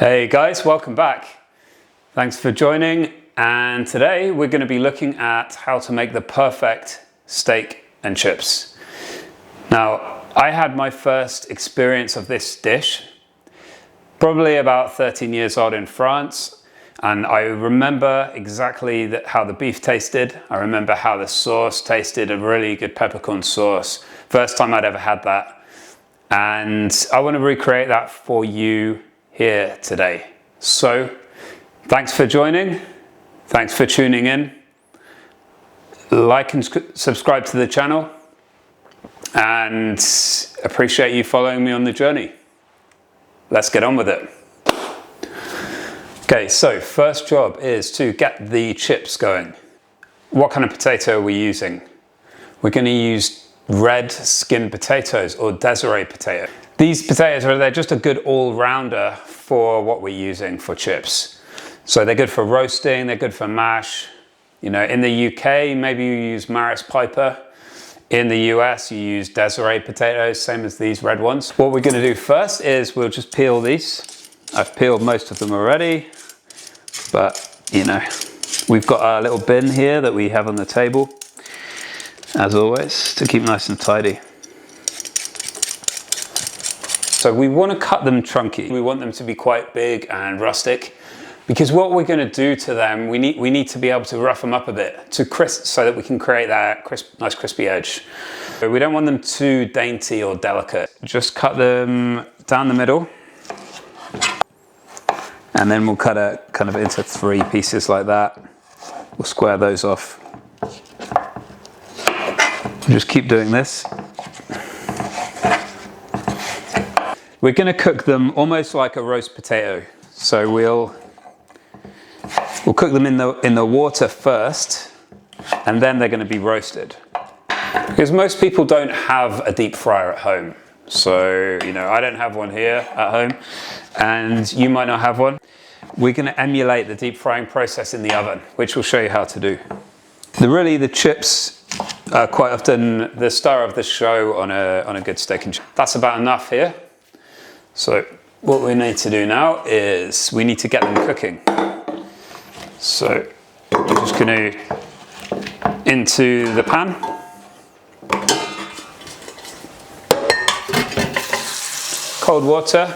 Hey guys, welcome back. Thanks for joining, and today we're going to be looking at how to make the perfect steak and chips. Now, I had my first experience of this dish probably about 13 years old in France, and I remember exactly how the beef tasted. I remember how the sauce tasted, a really good peppercorn sauce. First time I'd ever had that, and I want to recreate that for you here today. So thanks for joining, thanks for tuning in. Like and subscribe to the channel, and appreciate you following me on the journey. Let's get on with it. Okay, so first job is to get the chips going. What kind of potato are we using? We're going to use red skinned potatoes, or Desiree potato. These potatoes they're just a good all-rounder for what we're using for chips. So they're good for roasting, they're good for mash. You know, in the UK, maybe you use Maris Piper. In the US, you use Desiree potatoes, same as these red ones. What we're gonna do first is we'll just peel these. I've peeled most of them already, but you know, we've got our little bin here that we have on the table, as always, to keep nice and tidy. So we want to cut them chunky. We want them to be quite big and rustic, because what we're going to do to them, we need to be able to rough them up a bit to crisp, so that we can create that nice crispy edge. So we don't want them too dainty or delicate. Just cut them down the middle, and then we'll cut it kind of into 3 pieces like that. We'll square those off. Just keep doing this. We're going to cook them almost like a roast potato. So we'll cook them in the water first, and then they're going to be roasted. Because most people don't have a deep fryer at home. So, you know, I don't have one here at home, and you might not have one. We're going to emulate the deep frying process in the oven, which we'll show you how to do. The chips are quite often the star of the show on a good steak and chip. That's about enough here. So what we need to do now is we need to get them cooking. So we're just going to into the pan. Cold water.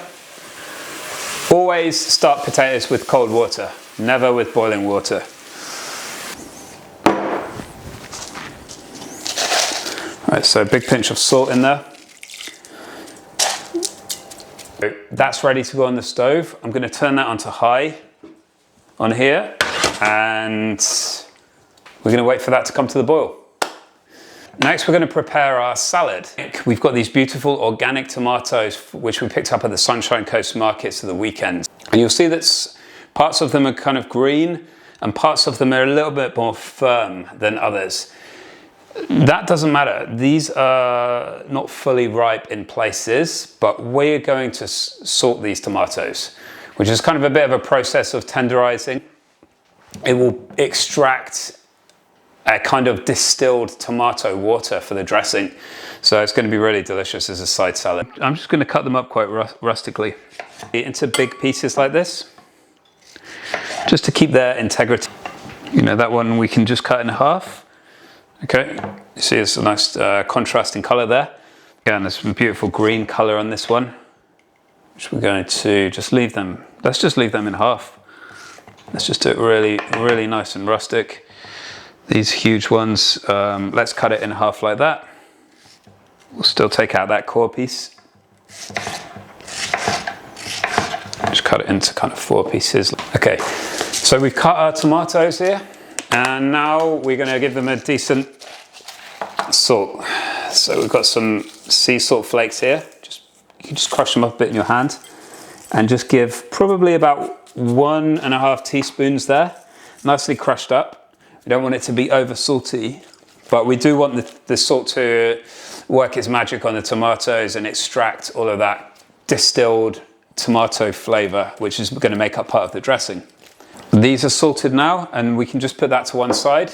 Always start potatoes with cold water, never with boiling water. Right, so a big pinch of salt in there. That's ready to go on the stove. I'm going to turn that onto high on here, and we're going to wait for that to come to the boil. Next, we're going to prepare our salad. We've got these beautiful organic tomatoes, which we picked up at the Sunshine Coast markets at the weekend. And you'll see that parts of them are kind of green, and parts of them are a little bit more firm than others. That doesn't matter. These are not fully ripe in places, but we're going to salt these tomatoes, which is kind of a bit of a process of tenderizing. It will extract a kind of distilled tomato water for the dressing. So it's going to be really delicious as a side salad. I'm just going to cut them up quite rustically into big pieces like this, just to keep their integrity. You know, that one we can just cut in half. Okay, you see it's a nice contrasting color there. Yeah, and there's some beautiful green color on this one, which we're going to just leave them. Let's just leave them in half. Let's just do it really, really nice and rustic. These huge ones, let's cut it in half like that. We'll still take out that core piece. Just cut it into kind of 4 pieces. Okay, so we've cut our tomatoes here. And now we're going to give them a decent salt. So we've got some sea salt flakes here. You can just crush them up a bit in your hand, and just give probably about 1.5 teaspoons there, nicely crushed up. We don't want it to be over salty, but we do want the salt to work its magic on the tomatoes and extract all of that distilled tomato flavor, which is going to make up part of the dressing. These are salted now, and we can just put that to one side.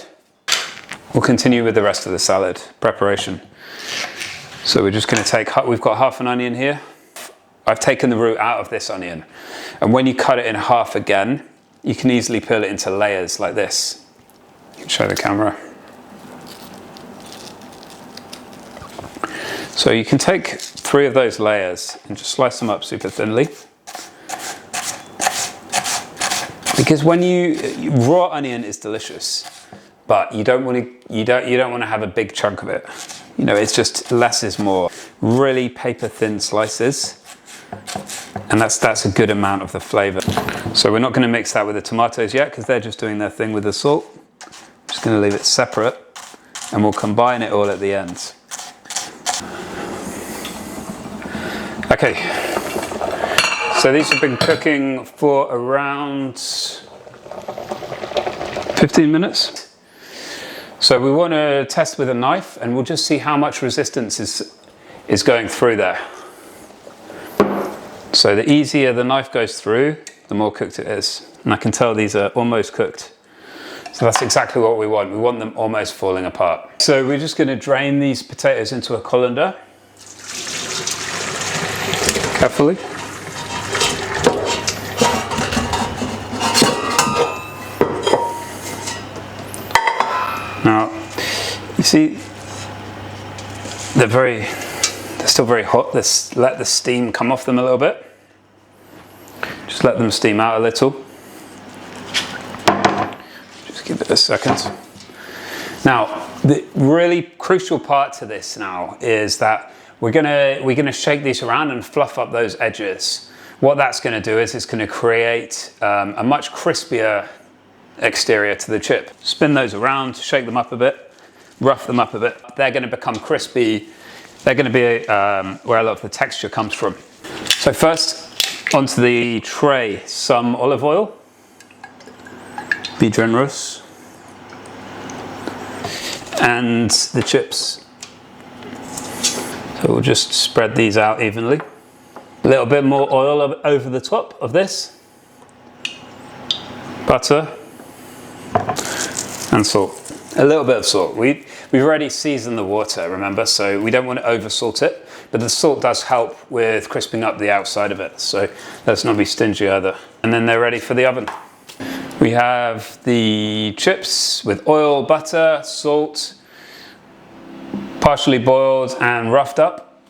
We'll continue with the rest of the salad preparation. So we're just going to take, we've got half an onion here, I've taken the root out of this onion. And when you cut it in half again, you can easily peel it into layers like this. You can show the camera. So you can take 3 of those layers and just slice them up super thinly. Because when raw onion is delicious, but you don't want to have a big chunk of it. You know, it's just less is more. Really paper thin slices, and that's a good amount of the flavor. So we're not going to mix that with the tomatoes yet because they're just doing their thing with the salt. I'm just going to leave it separate, and we'll combine it all at the end. Okay, so these have been cooking for around 15 minutes. So we want to test with a knife, and we'll just see how much resistance is going through there. So the easier the knife goes through, the more cooked it is. And I can tell these are almost cooked. So that's exactly what we want. We want them almost falling apart. So we're just going to drain these potatoes into a colander. Carefully. Now, you see, they're still very hot. Let's let the steam come off them a little bit. Just let them steam out a little. Just give it a second. Now, the really crucial part to this now is that we're gonna shake these around and fluff up those edges. What that's gonna do is it's gonna create a much crispier exterior to the chip. Spin those around, shake them up a bit, rough them up a bit. They're going to become crispy. They're going to be where a lot of the texture comes from. So first, onto the tray, some olive oil. Be generous. And the chips. So we'll just spread these out evenly. A little bit more oil over the top of this. Butter. And salt. A little bit of salt. We've already seasoned the water, remember, so we don't want to over salt it, but the salt does help with crisping up the outside of it, so let's not be stingy either. And then they're ready for the oven. We have the chips with oil, butter, salt, partially boiled and roughed up.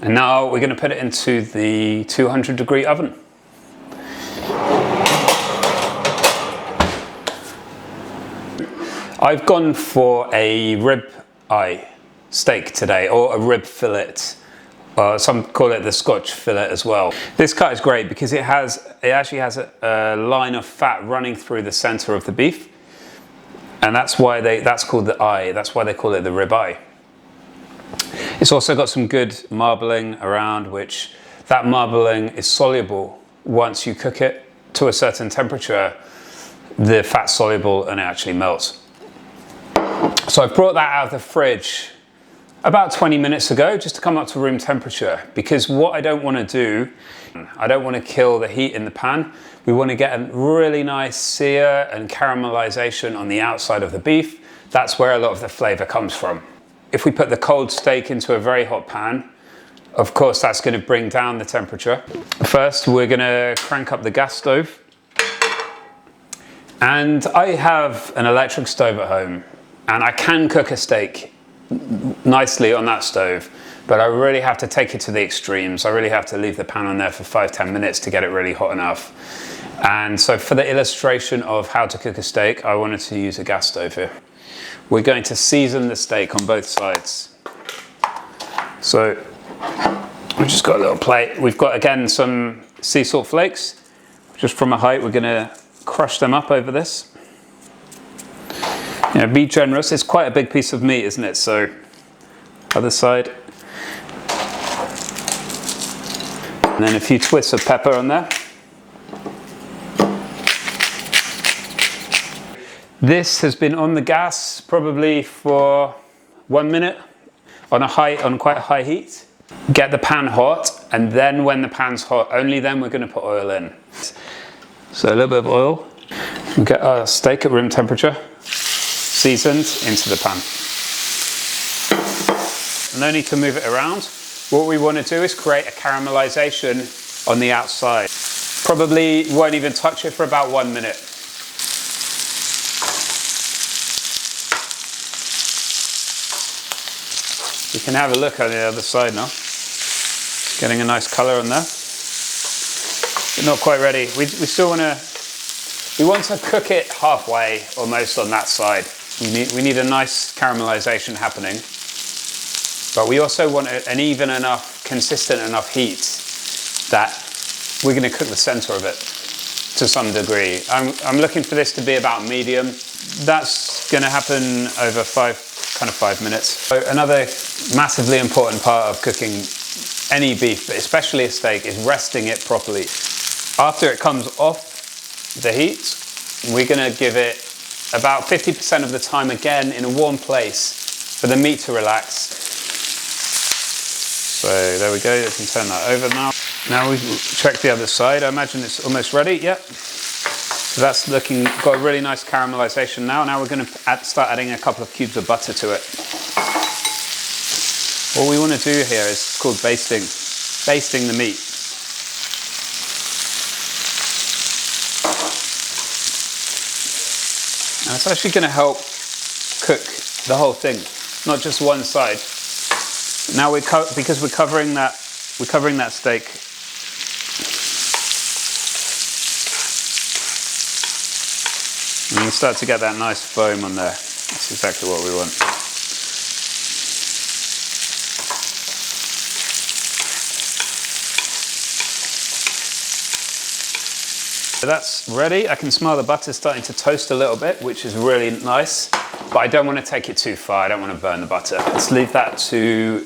And now we're going to put it into the 200-degree oven. I've gone for a rib eye steak today, or a rib fillet. Some call it the Scotch fillet as well. This cut is great because it actually has a line of fat running through the center of the beef, and that's called the eye. That's why they call it the rib eye. It's also got some good marbling around, which that marbling is soluble once you cook it to a certain temperature. The fat's soluble and it actually melts. So I've brought that out of the fridge about 20 minutes ago just to come up to room temperature, because what I don't want to do, I don't want to kill the heat in the pan. We want to get a really nice sear and caramelization on the outside of the beef. That's where a lot of the flavor comes from. If we put the cold steak into a very hot pan, of course that's going to bring down the temperature. First, we're going to crank up the gas stove. And I have an electric stove at home, and I can cook a steak nicely on that stove, but I really have to take it to the extremes. I really have to leave the pan on there for 5-10 minutes to get it really hot enough. And so for the illustration of how to cook a steak, I wanted to use a gas stove here. We're going to season the steak on both sides. So we've just got a little plate. We've got, again, some sea salt flakes. Just from a height, we're going to crush them up over this. You know, be generous. It's quite a big piece of meat, isn't it? So, other side. And then a few twists of pepper on there. This has been on the gas probably for 1 minute on quite a high heat. Get the pan hot, and then when the pan's hot, only then we're going to put oil in. So a little bit of oil. We'll get our steak at room temperature, seasoned, into the pan. No need to move it around. what we want to do is create a caramelization on the outside. Probably won't even touch it for about 1 minute. You can have a look on the other side now. It's getting a nice color on there. But not quite ready. We still want to, we want to cook it halfway almost on that side. We need a nice caramelization happening. But we also want an even enough, consistent enough heat that we're going to cook the center of it to some degree. I'm looking for this to be about medium. That's going to happen over 5 minutes. So another massively important part of cooking any beef, but especially a steak, is resting it properly. After it comes off the heat, we're going to give it about 50% of the time again in a warm place for the meat to relax. So there we go, you can turn that over now. Now we check the other side. I imagine it's almost ready, yep. So that's looking, got a really nice caramelization now. Now we're going to start adding a couple of cubes of butter to it. What we want to do here is it's called basting the meat. And it's actually going to help cook the whole thing, not just one side. Now because we're covering that steak. And you start to get that nice foam on there. That's exactly what we want. So that's ready. I can smell the butter starting to toast a little bit, which is really nice. But I don't want to take it too far. I don't want to burn the butter. Let's leave that to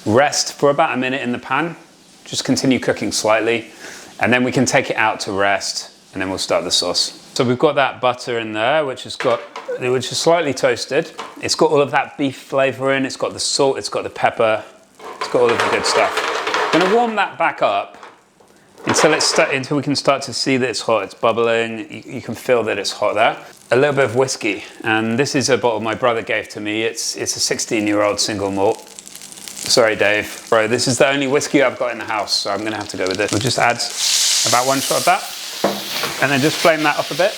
rest for about a minute in the pan. Just continue cooking slightly. And then we can take it out to rest. And then we'll start the sauce. So we've got that butter in there, which is slightly toasted. It's got all of that beef flavor in. It's got the salt. It's got the pepper. It's got all of the good stuff. I'm going to warm that back up until we can start to see that it's hot. It's bubbling. You can feel that it's hot there. A little bit of whiskey, and this is a bottle my brother gave to me. It's a 16-year-old single malt. Sorry, Dave. Bro, this is the only whiskey I've got in the house, so I'm going to have to go with this. We'll just add about 1 shot of that. And then just flame that up a bit.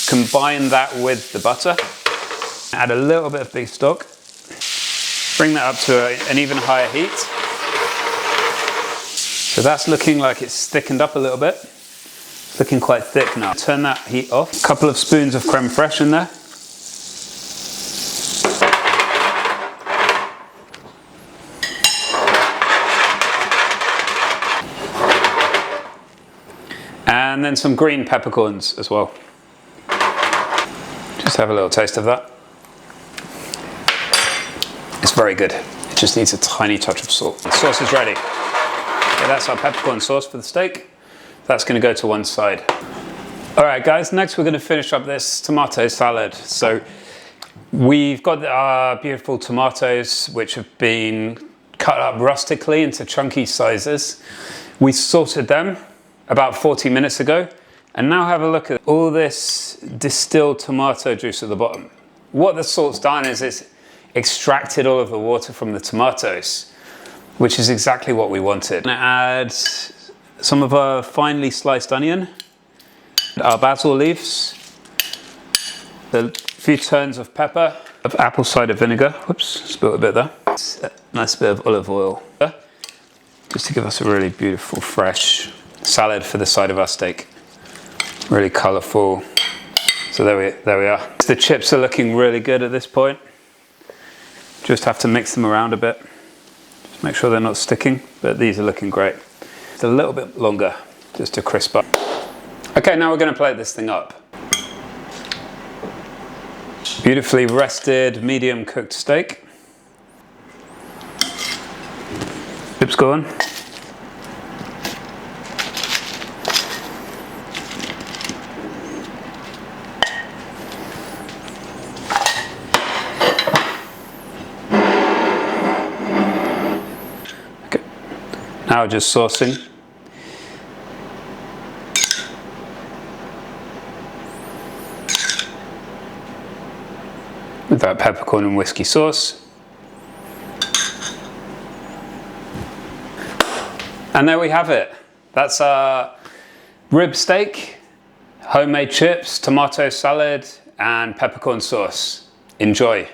Combine that with the butter. Add a little bit of beef stock. Bring that up to an even higher heat. So that's looking like it's thickened up a little bit. It's looking quite thick now. Turn that heat off. A couple of spoons of creme fraiche in there. And then some green peppercorns as well. Just have a little taste of that. It's very good. It just needs a tiny touch of salt. The sauce is ready. Okay, that's our peppercorn sauce for the steak. That's going to go to one side. All right, guys, next we're going to finish up this tomato salad. So we've got our beautiful tomatoes, which have been cut up rustically into chunky sizes. We salted them about 40 minutes ago, and now have a look at all this distilled tomato juice at the bottom. What the salt's done is it's extracted all of the water from the tomatoes, which is exactly what we wanted. I'm gonna add some of our finely sliced onion, our basil leaves, a few turns of pepper, of apple cider vinegar. Whoops, spilled a bit there. A nice bit of olive oil, just to give us a really beautiful, fresh salad for the side of our steak. Really colourful. So there we are. The chips are looking really good at this point. Just have to mix them around a bit. Just make sure they're not sticking, but these are looking great. It's a little bit longer, just to crisp up. Okay, now we're going to plate this thing up. Beautifully rested, medium cooked steak. Chips go on. Now just saucing. With that peppercorn and whiskey sauce. And there we have it. That's our rib steak, homemade chips, tomato salad, and peppercorn sauce. Enjoy.